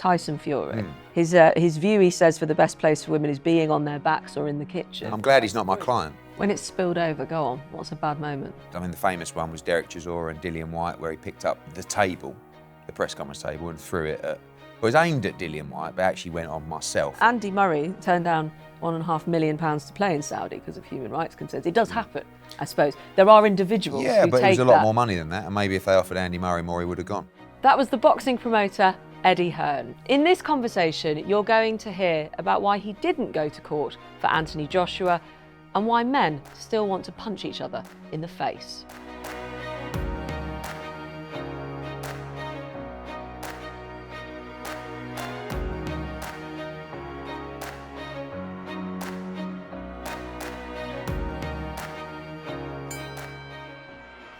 Tyson Fury. His view, he says, for the best place for women is being on their backs or in the kitchen. I'm glad he's not my client. When it's spilled over, go on, what's a bad moment? I mean, the famous one was Derek Chisora and Dillian White, where he picked up the table, the press conference table, and threw it at, it was aimed at Dillian White, but actually went on myself. Andy Murray turned down £1.5 million to play in Saudi because of human rights concerns. It does happen, I suppose. There are individuals who take that. Yeah, but it was a lot more money than that, and maybe if they offered Andy Murray more, he would have gone. That was the boxing promoter, Eddie Hearn. In this conversation, you're going to hear about why he didn't go to court for Anthony Joshua and why men still want to punch each other in the face.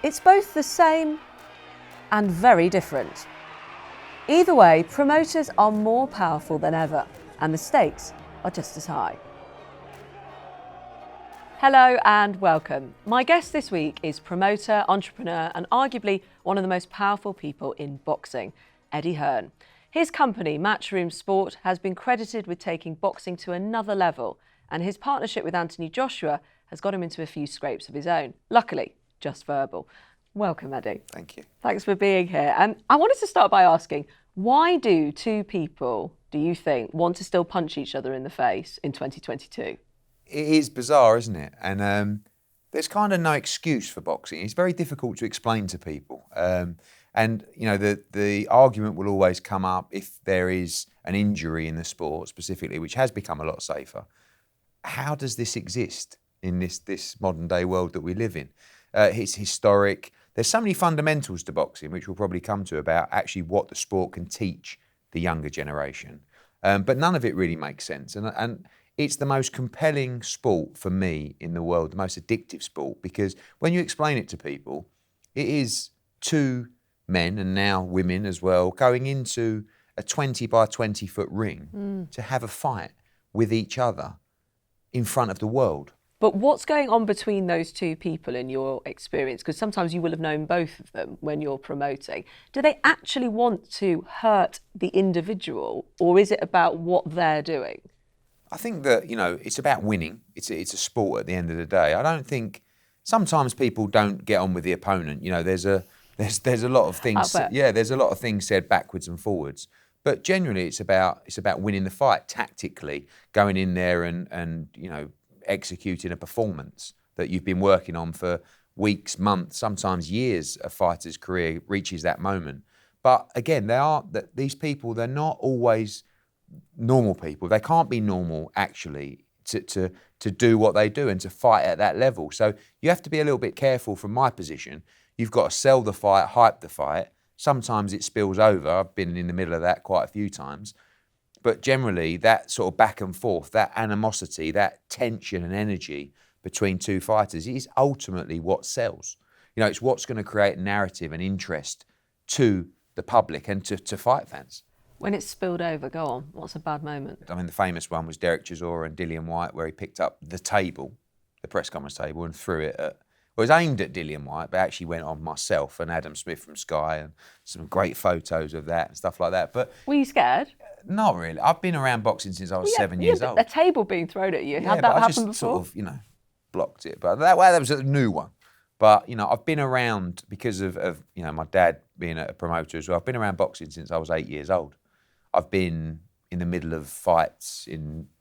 It's both the same and very different. Either way, promoters are more powerful than ever, and the stakes are just as high. Hello and welcome. My guest this week is promoter, entrepreneur, and arguably one of the most powerful people in boxing, Eddie Hearn. His company, Matchroom Sport, has been credited with taking boxing to another level, and his partnership with Anthony Joshua has got him into a few scrapes of his own. Luckily, just verbal. Welcome, Eddie. Thank you. Thanks for being here. And I wanted to start by asking, why do two people, do you think, want to still punch each other in the face in 2022? It is bizarre, isn't it? And there's kind of no excuse for boxing. It's very difficult to explain to people. And, you know, the argument will always come up if there is an injury in the sport specifically, which has become a lot safer. How does this exist in this modern day world that we live in? It's historic. There's so many fundamentals to boxing, which we'll probably come to, about actually what the sport can teach the younger generation. But none of it really makes sense. And it's the most compelling sport for me in the world, the most addictive sport, because when you explain it to people, it is two men, and now women as well, going into a 20 by 20 foot ring to have a fight with each other in front of the world. But what's going on between those two people in your experience? Because sometimes you will have known both of them when you're promoting. Do they actually want to hurt the individual, or is it about what they're doing? I think that, you know, it's about winning. It's a sport at the end of the day. I don't think, sometimes people don't get on with the opponent. You know, there's a lot of things. Yeah, there's a lot of things said backwards and forwards. But generally, it's about winning the fight tactically, going in there and you know, executing a performance that you've been working on for weeks, months, sometimes years. A fighter's career reaches that moment. But again, these people, they're not always normal people. They can't be normal actually to do what they do and to fight at that level. So you have to be a little bit careful from my position. You've got to sell the fight, hype the fight. Sometimes it spills over. I've been in the middle of that quite a few times. But generally, that sort of back and forth, that animosity, that tension and energy between two fighters is ultimately what sells. You know, it's what's going to create narrative and interest to the public and to fight fans. When it's spilled over, go on, what's a bad moment? I mean, the famous one was Derek Chisora and Dillian White, where he picked up the table, the press conference table, and threw it at, well, it was aimed at Dillian White, but actually went on myself and Adam Smith from Sky, and some great photos of that and stuff like that. But were you scared? Not really. I've been around boxing since I was 7 years old. A table being thrown at you, had that happened before? I just sort of, you know, blocked it. But that was a new one. But, you know, I've been around because of you know, my dad being a promoter as well. I've been around boxing since I was 8 years old. I've been in the middle of fights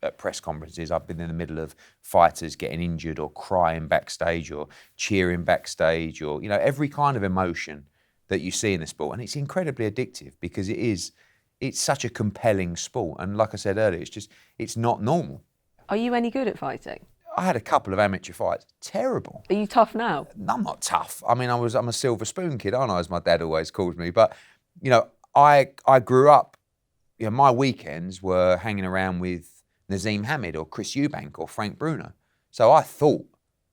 at press conferences. I've been in the middle of fighters getting injured or crying backstage or cheering backstage, or, you know, every kind of emotion that you see in the sport. And it's incredibly addictive because it's such a compelling sport. And like I said earlier, it's not normal. Are you any good at fighting? I had a couple of amateur fights. Terrible. Are you tough now? I'm not tough. I mean, I'm a silver spoon kid, aren't I, as my dad always calls me. But, you know, I grew up, you know, my weekends were hanging around with Nazim Hamid or Chris Eubank or Frank Bruno. So I thought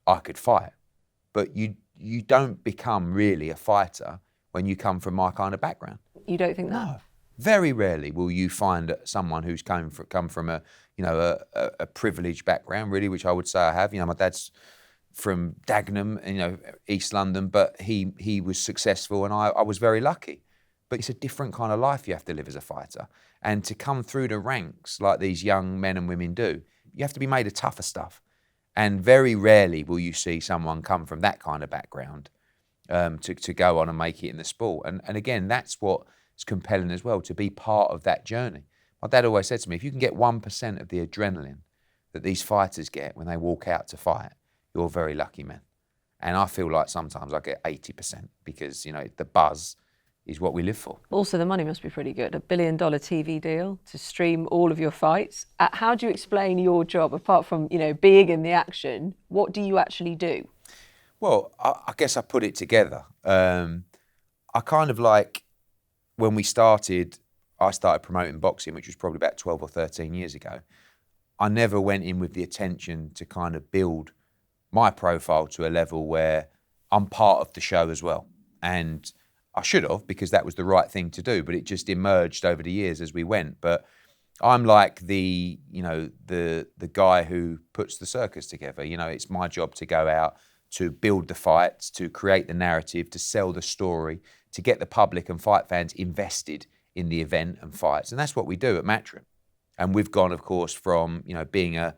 I could fight. But you don't become really a fighter when you come from my kind of background. You don't think that? No. Very rarely will you find someone who's come from a privileged background, really, which I would say I have. You know, my dad's from Dagenham, you know, East London, but he was successful, and I was very lucky. but it's a different kind of life you have to live as a fighter. And to come through the ranks like these young men and women do, you have to be made of tougher stuff. And very rarely will you see someone come from that kind of background to go on and make it in the sport. And again, that's what's compelling as well, to be part of that journey. My dad always said to me, if you can get 1% of the adrenaline that these fighters get when they walk out to fight, you're a very lucky man. And I feel like sometimes I get 80% because, the buzz is what we live for. Also, the money must be pretty good. $1 billion TV deal to stream all of your fights. How do you explain your job, apart from, being in the action? What do you actually do? Well, I guess I put it together. I kind of like, when I started promoting boxing, which was probably about 12 or 13 years ago, I never went in with the intention to kind of build my profile to a level where I'm part of the show as well. And I should have, because that was the right thing to do, but it just emerged over the years as we went. But I'm like the guy who puts the circus together. It's my job to go out, to build the fights, to create the narrative, to sell the story, to get the public and fight fans invested in the event and fights. And that's what we do at Matchroom. And we've gone, of course, from being a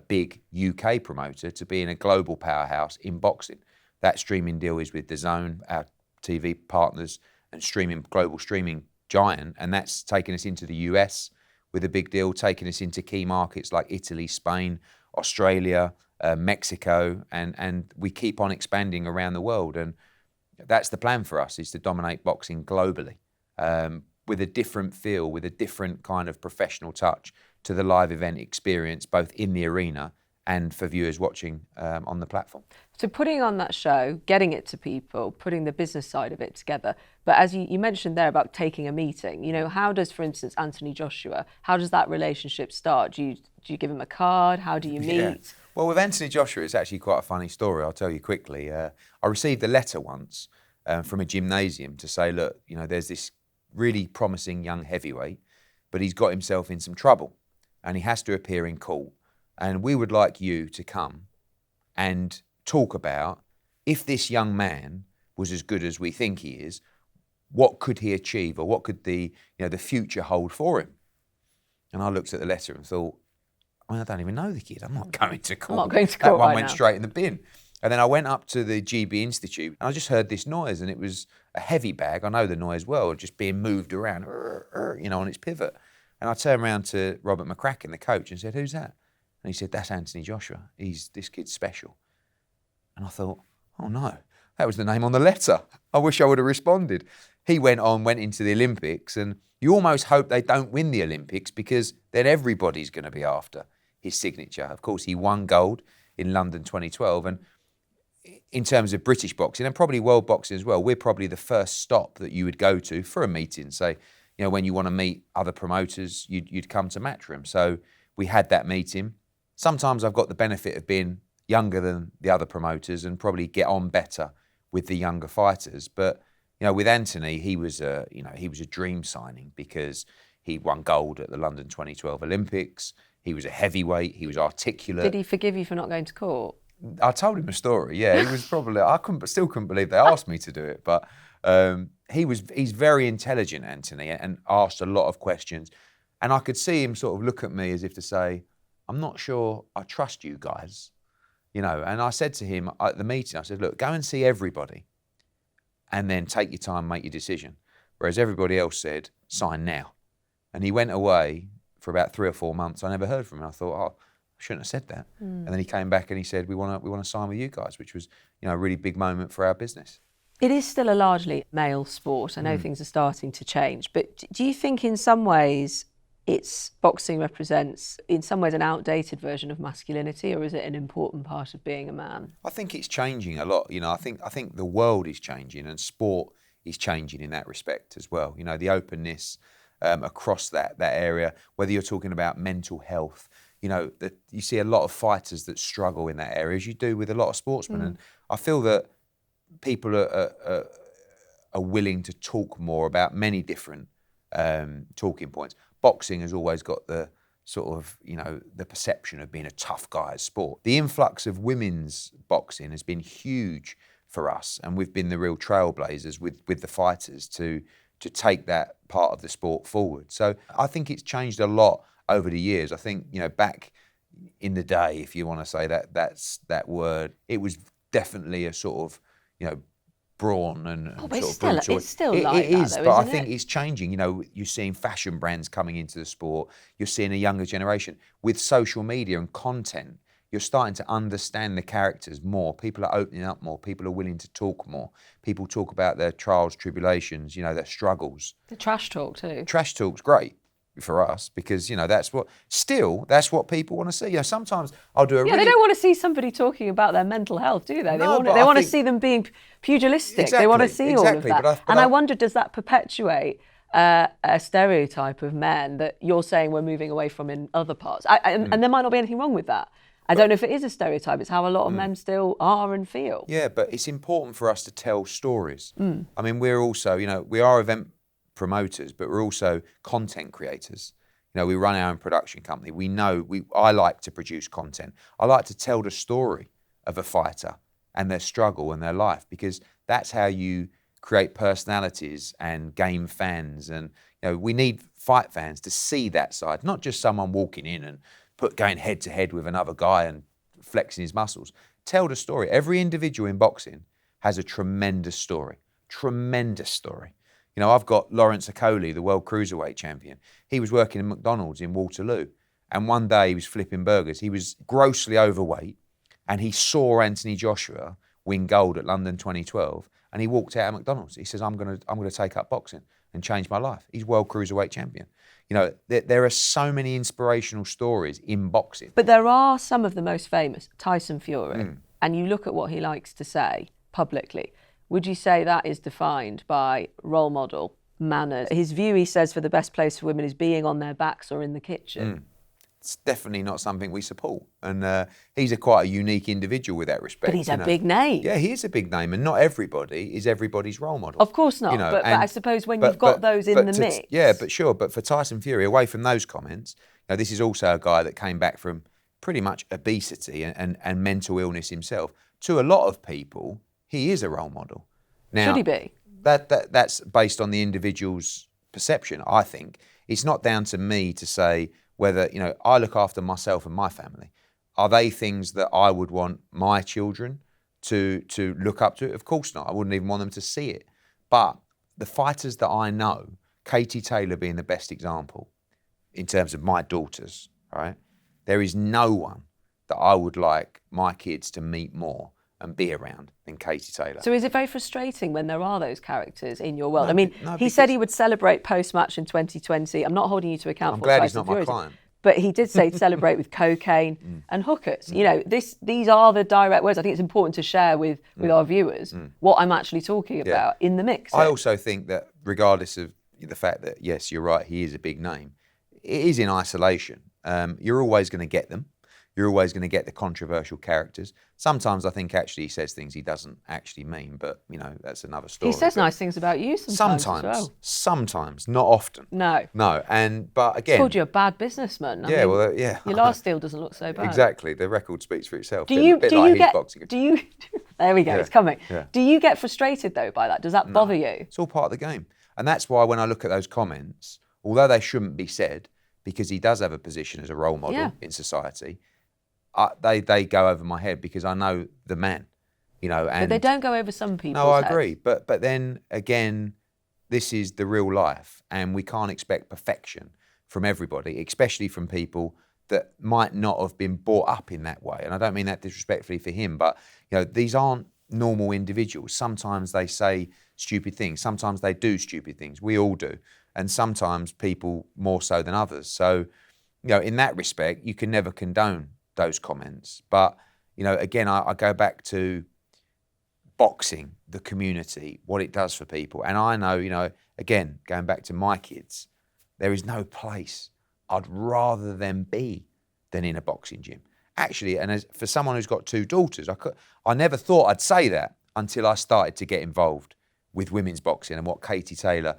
big UK promoter to being a global powerhouse in boxing. That streaming deal is with DAZN, our TV partners, and global streaming giant. And that's taken us into the US with a big deal, taking us into key markets like Italy, Spain, Australia, Mexico, and we keep on expanding around the world. And that's the plan for us, is to dominate boxing globally, with a different feel, with a different kind of professional touch to the live event experience, both in the arena and for viewers watching on the platform. So putting on that show, getting it to people, putting the business side of it together. But as you mentioned there about taking a meeting, how does, for instance, Anthony Joshua, how does that relationship start? Do you give him a card? How do you meet? Yeah. Well, with Anthony Joshua, it's actually quite a funny story. I'll tell you quickly. I received a letter once from a gymnasium to say, look, there's this really promising young heavyweight, but he's got himself in some trouble and he has to appear in court. And we would like you to come and talk about, if this young man was as good as we think he is, what could he achieve, or what could the future hold for him? And I looked at the letter and thought, I don't even know the kid. I'm not going to court. I'm not going to court. That one right went now. straight in the bin. And then I went up to the GB Institute and I just heard this noise, and it was a heavy bag. I know the noise well, just being moved around, on its pivot. And I turned around to Robert McCracken, the coach, and said, who's that? And he said, that's Anthony Joshua. This kid's special. And I thought, oh no, that was the name on the letter. I wish I would have responded. He went into the Olympics, and you almost hope they don't win the Olympics, because then everybody's going to be after his signature. Of course, he won gold in London 2012. And in terms of British boxing, and probably world boxing as well, we're probably the first stop that you would go to for a meeting. Say, when you want to meet other promoters, you'd come to Matchroom. So we had that meeting. Sometimes I've got the benefit of being younger than the other promoters and probably get on better with the younger fighters. But with Anthony, he was a dream signing, because he won gold at the London 2012 Olympics. He was a heavyweight. He was articulate. Did he forgive you for not going to court? I told him a story. Yeah, he was probably. Still couldn't believe they asked me to do it. But he's very intelligent, Anthony, and asked a lot of questions. And I could see him sort of look at me as if to say, I'm not sure I trust you guys. And I said to him at the meeting, I said, look, go and see everybody and then take your time, make your decision. Whereas everybody else said, sign now. And he went away for about 3 or 4 months. I never heard from him. I thought, I shouldn't have said that. And then he came back and he said, we want to sign with you guys, which was, a really big moment for our business. It is still a largely male sport. I know things are starting to change, but do you think in some ways boxing represents, in some ways, an outdated version of masculinity, or is it an important part of being a man? I think it's changing a lot. I think the world is changing, and sport is changing in that respect as well. The openness across that area, whether you're talking about mental health, you see a lot of fighters that struggle in that area, as you do with a lot of sportsmen. And I feel that people are willing to talk more about many different talking points. Boxing has always got the sort of, the perception of being a tough guy's sport. The influx of women's boxing has been huge for us, and we've been the real trailblazers with the fighters to to take that part of the sport forward. So I think it's changed a lot over the years. I think, back in the day, if you want to say that word, it was definitely a sort of, brawn and sort of brutal. It's still like it is, that, though, but I isn't think it? it's changing. You're seeing fashion brands coming into the sport. You're seeing a younger generation with social media and content. You're starting to understand the characters more. People are opening up more. People are willing to talk more. People talk about their trials, tribulations, their struggles. The trash talk too. Trash talk's great for us because, that's what people want to see. Sometimes I'll do a they don't want to see somebody talking about their mental health, do they? No, they want to see them being pugilistic. Exactly, they want to see all of that. But I wonder, does that perpetuate a stereotype of men that you're saying we're moving away from in other parts? And there might not be anything wrong with that. I don't know if it is a stereotype. It's how a lot of men still are and feel. Yeah, but it's important for us to tell stories. I mean, we're also, we are event promoters, but we're also content creators. We run our own production company. I like to produce content. I like to tell the story of a fighter and their struggle and their life, because that's how you create personalities and gain fans. And we need fight fans to see that side, not just someone walking in and going head to head with another guy and flexing his muscles. Tell the story. Every individual in boxing has a tremendous story. Tremendous story. I've got Lawrence Okoli, the world cruiserweight champion. He was working in McDonald's in Waterloo. And one day he was flipping burgers. He was grossly overweight and he saw Anthony Joshua win gold at London 2012. And he walked out of McDonald's. He says, I'm going to take up boxing and change my life. He's world cruiserweight champion. There are so many inspirational stories in boxing. But there are some of the most famous, Tyson Fury, and you look at what he likes to say publicly. Would you say that is defined by role model, manners? His view, he says, for the best place for women is being on their backs or in the kitchen. It's definitely not something we support. And he's quite a unique individual with that respect. But he's a big name. Yeah, he is a big name, and not everybody is everybody's role model. Of course not, but I suppose when you've got those in the mix. Yeah, but sure, but for Tyson Fury, away from those comments, this is also a guy that came back from pretty much obesity and mental illness himself. To a lot of people, he is a role model. Now, should he be? That's based on the individual's perception, I think. It's not down to me to say whether, I look after myself and my family. Are they things that I would want my children to look up to? Of course not. I wouldn't even want them to see it. But the fighters that I know, Katie Taylor being the best example in terms of my daughters, right? There is no one that I would like my kids to meet more and be around than Katie Taylor. So is it very frustrating when there are those characters in your world? He said he would celebrate post-match in 2020. I'm not holding you to account for I'm glad Tyson he's not Fury, my client. But he did say celebrate with cocaine and hookers. These are the direct words. I think it's important to share with our viewers what I'm actually talking about in the mix. I also think that regardless of the fact that, yes, you're right, he is a big name, it is in isolation. You're always going to get them. You're always going to get the controversial characters. Sometimes I think actually he says things he doesn't actually mean, but, that's another story. He says nice things about you sometimes as well. Sometimes, not often. No. But again... He called you a bad businessman. Your last deal doesn't look so bad. Exactly. The record speaks for itself. There we go, it's coming. Yeah. Do you get frustrated, though, by that? Does that bother you? It's all part of the game. And that's why when I look at those comments, although they shouldn't be said, because he does have a position as a role model in society, they go over my head because I know the man, And but they don't go over some people's No, I heads. agree. But then again, this is the real life, and we can't expect perfection from everybody, especially from people that might not have been brought up in that way. And I don't mean that disrespectfully for him, but these aren't normal individuals. Sometimes they say stupid things. Sometimes they do stupid things. We all do, and sometimes people more so than others. So, in that respect, you can never condone those comments. But, again, I go back to boxing, the community, what it does for people. And I know, again, going back to my kids, there is no place I'd rather them be than in a boxing gym. Actually, and for someone who's got two daughters, I never thought I'd say that until I started to get involved with women's boxing and what Katie Taylor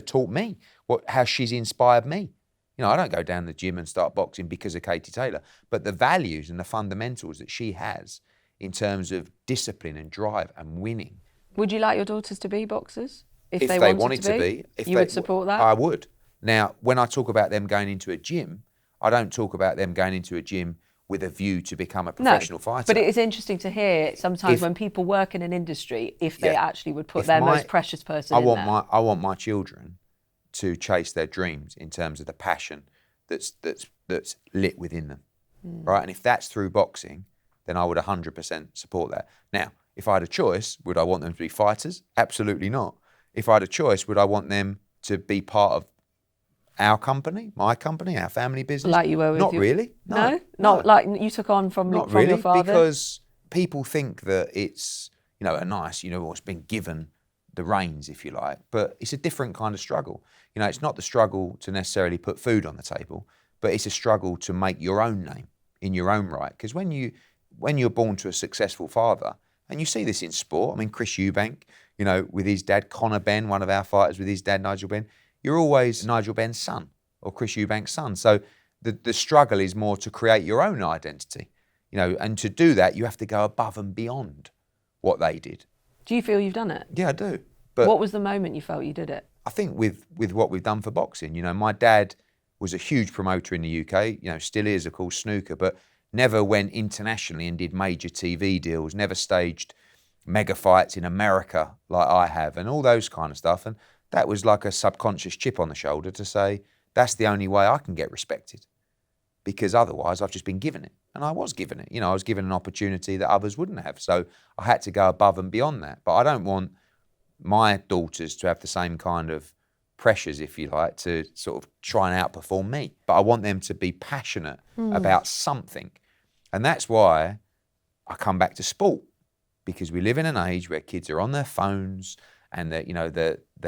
taught me, how she's inspired me. I don't go down the gym and start boxing because of Katie Taylor, but the values and the fundamentals that she has in terms of discipline and drive and winning. Would you like your daughters to be boxers? if they wanted to be? You would support that? I would. Now, when I talk about them going into a gym, I don't talk about them going into a gym with a view to become a professional fighter. But it is interesting to hear sometimes when people work in an industry, if they actually would put their most precious person in there. I want my children to chase their dreams in terms of the passion that's lit within them, right? And if that's through boxing, then I would 100% support that. Now, if I had a choice, would I want them to be fighters? Absolutely not. If I had a choice, would I want them to be part of our company, my company, our family business? Like you were with Not really. No? Not like you took on from your father? Not really, because people think that it's, a nice, what's been given the reins, if you like, but it's a different kind of struggle. It's not the struggle to necessarily put food on the table, but it's a struggle to make your own name in your own right. Because when you're born to a successful father, and you see this in sport, I mean, Chris Eubank, with his dad, Conor Benn, one of our fighters with his dad, Nigel Benn, you're always Nigel Benn's son or Chris Eubank's son. So the struggle is more to create your own identity, and to do that, you have to go above and beyond what they did. Do you feel you've done it? Yeah, I do. But what was the moment you felt you did it? I think with what we've done for boxing, my dad was a huge promoter in the UK, still is, of course, snooker, but never went internationally and did major TV deals, never staged mega fights in America like I have, and all those kind of stuff. And that was like a subconscious chip on the shoulder to say, that's the only way I can get respected, because otherwise I've just been given it. And I was given it. I was given an opportunity that others wouldn't have. So I had to go above and beyond that. But I don't want my daughters to have the same kind of pressures, if you like, to sort of try and outperform me. But I want them to be passionate about something. And that's why I come back to sport, because we live in an age where kids are on their phones and they're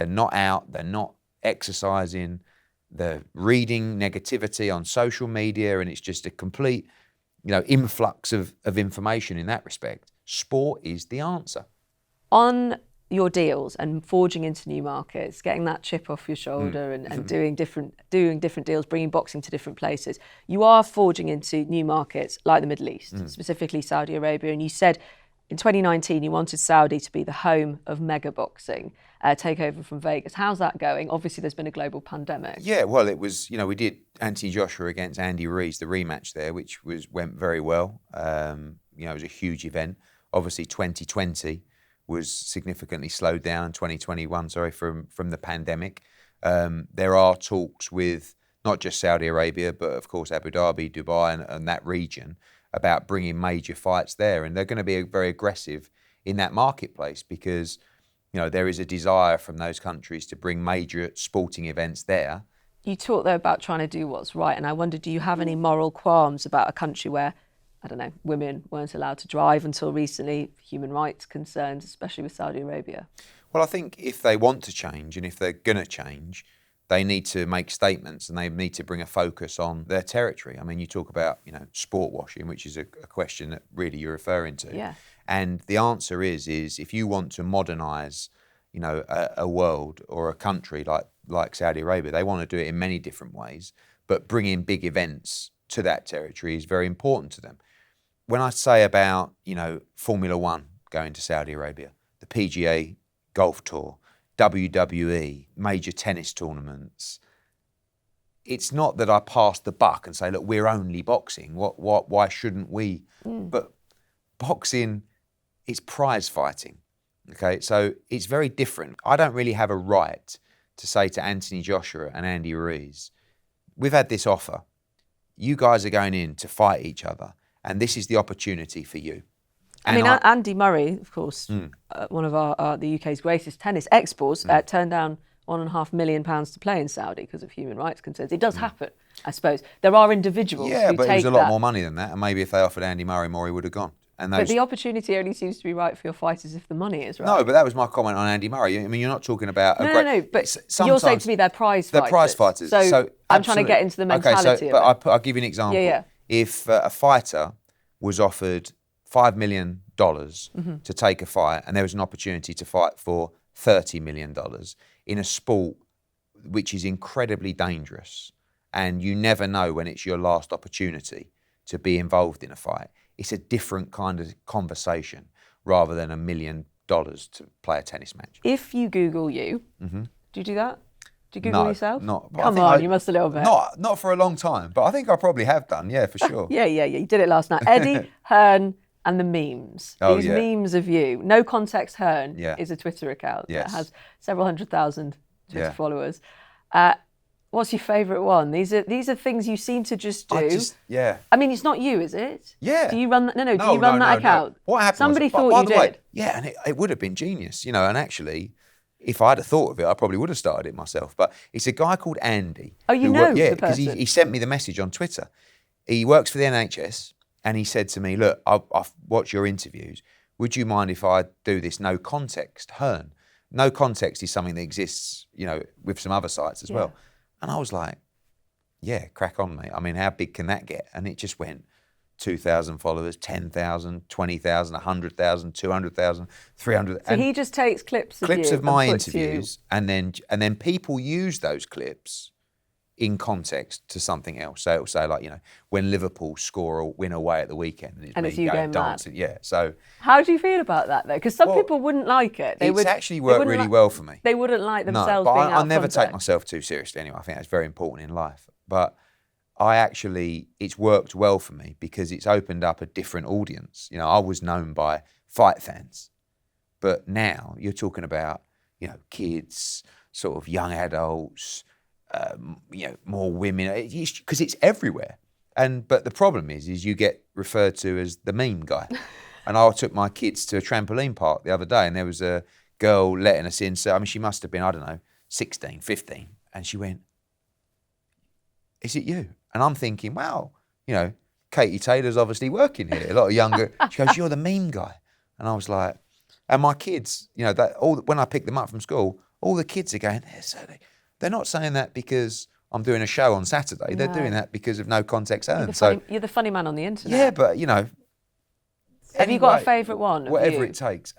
not out, they're not exercising, they're reading negativity on social media, and it's just a complete, influx of information in that respect. Sport is the answer. On your deals and forging into new markets, getting that chip off your shoulder and doing different deals, bringing boxing to different places, you are forging into new markets like the Middle East, specifically Saudi Arabia. And you said in 2019 you wanted Saudi to be the home of mega boxing, take over from Vegas. How's that going? Obviously there's been a global pandemic. Yeah, well, it was, we did Anthony Joshua against Andy Ruiz, the rematch there, which went very well. It was a huge event. Obviously 2020 was significantly slowed down, 2021, from the pandemic. There are talks with not just Saudi Arabia, but of course Abu Dhabi, Dubai, and that region about bringing major fights there. And they're going to be very aggressive in that marketplace because, there is a desire from those countries to bring major sporting events there. You talk there about trying to do what's right. And I wonder, do you have any moral qualms about a country where, I don't know, women weren't allowed to drive until recently, human rights concerns, especially with Saudi Arabia? Well, I think if they want to change and if they're going to change, they need to make statements and they need to bring a focus on their territory. I mean, you talk about, sport washing, which is a question that really you're referring to. Yeah. And the answer is if you want to modernise, a world or a country like Saudi Arabia, they want to do it in many different ways, but bringing big events to that territory is very important to them. When I say about, Formula One going to Saudi Arabia, the PGA Golf Tour, WWE, major tennis tournaments, it's not that I pass the buck and say, look, we're only boxing. Why shouldn't we? But boxing is prize fighting. Okay, so it's very different. I don't really have a right to say to Anthony Joshua and Andy Ruiz, we've had this offer. You guys are going in to fight each other, and this is the opportunity for you. Andy Murray, of course, one of the UK's greatest tennis exports, turned down £1.5 million to play in Saudi because of human rights concerns. It does happen, I suppose. There are individuals who but take it was a lot more money than that, and maybe if they offered Andy Murray more, he would have gone. But the opportunity only seems to be right for your fighters if the money is right. No, but that was my comment on Andy Murray. I mean, you're not talking about No, but you're saying to me they're prize fighters. They're prize fighters. So I'm trying to get into the mentality of it. I'll give you an example. Yeah. If a fighter was offered $5 million to take a fight, and there was an opportunity to fight for $30 million in a sport which is incredibly dangerous, and you never know when it's your last opportunity to be involved in a fight, it's a different kind of conversation rather than $1 million to play a tennis match. If you Google you, do you do that? Do you Google No, yourself? not. Come on, you must a little bit. Not for a long time, but I think I probably have done. Yeah, for sure. Yeah. You did it last night. Eddie Hearn and the memes. Oh, These yeah. memes of you. No Context Hearn Yeah. is a Twitter account Yes. that has several 100,000 Twitter Yeah. followers. What's your favourite one? These are things you seem to just do. I mean, it's not you, is it? Yeah. Do you run that? No. Do you run that account? No. What happened? Somebody thought by you the way, did. Yeah, and it would have been genius, you know. And actually, if I'd have thought of it, I probably would have started it myself. But it's a guy called Andy. Oh, you know the because person? he sent me the message on Twitter. He works for the NHS, and he said to me, "Look, I've watched your interviews. Would you mind if I do this no context Hearn? No context is something that exists, you know, with some other sites as well." And I was like, yeah, crack on, mate. I mean, how big can that get? And it just went 2,000 followers, 10,000, 20,000, 100,000, 200,000, 300. So he just takes clips of you of my and puts interviews, and then people use those clips in context to something else. So it'll say, like, you know, when Liverpool score or win away at the weekend, and it's you me going dancing. mad. Yeah. So How do you feel about that, though? Because some people wouldn't like it. it's actually worked really well for me. They wouldn't like themselves but being out I of never take context. myself too seriously anyway. I think that's very important in life. But it's worked well for me because it's opened up a different audience. You know, I was known by fight fans, but now you're talking about, you know, kids, sort of young adults, you know, more women, because it's everywhere. But the problem is you get referred to as the meme guy. And I took my kids to a trampoline park the other day, and there was a girl letting us in. So, I mean, she must have been, I don't know, 16, 15. And she went, "Is it you?" And I'm thinking, wow, you know, Katie Taylor's obviously working here. A lot of younger. She goes, "You're the meme guy." And I was like, and my kids, you know, when I pick them up from school, all the kids are going, they're not saying that because I'm doing a show on Saturday. They're doing that because of no context Hearn. You're the funny man on the internet. Yeah, but, you know. Have you got a favourite one? Whatever it takes.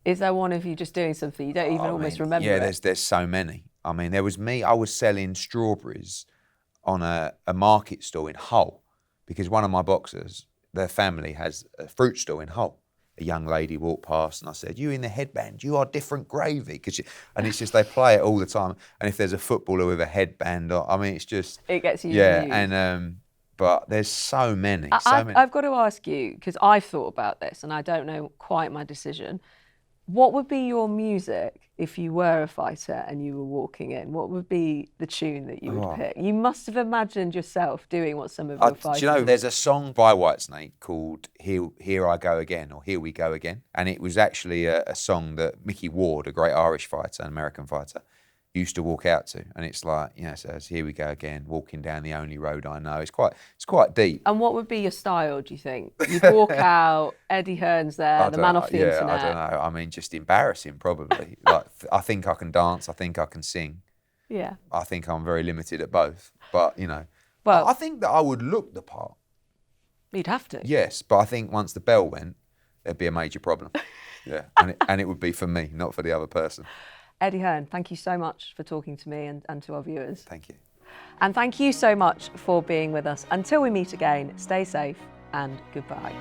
Is there one of you just doing something you don't even almost remember? Yeah, there's so many. I mean, there was me. I was selling strawberries on a market stall in Hull because one of my boxers, their family has a fruit stall in Hull. A young lady walked past and I said, "You in the headband, you are different gravy." And it's just, they play it all the time. And if there's a footballer with a headband on, I mean, it's just... It gets you. Yeah, used. and but there's so many. I've got to ask you, because I've thought about this and I don't know quite my decision. What would be your music if you were a fighter and you were walking in? What would be the tune that you would pick? You must have imagined yourself doing what some of your fighters do you know, there's a song by Whitesnake called Here I Go Again, or Here We Go Again. And it was actually a song that Mickey Ward, a great Irish fighter, an American fighter, used to walk out to. And it's like, you know, it says, "Here we go again, walking down the only road I know." It's quite deep. And what would be your style, do you think? You'd walk out, Eddie Hearn's there, the man off the internet. I don't know. I mean, just embarrassing, probably. Like, I think I can dance. I think I can sing. Yeah. I think I'm very limited at both. But, you know, well, I think that I would look the part. You'd have to. Yes, but I think once the bell went, there'd be a major problem. Yeah, and it would be for me, not for the other person. Eddie Hearn, thank you so much for talking to me and to our viewers. Thank you. And thank you so much for being with us. Until we meet again, stay safe and goodbye.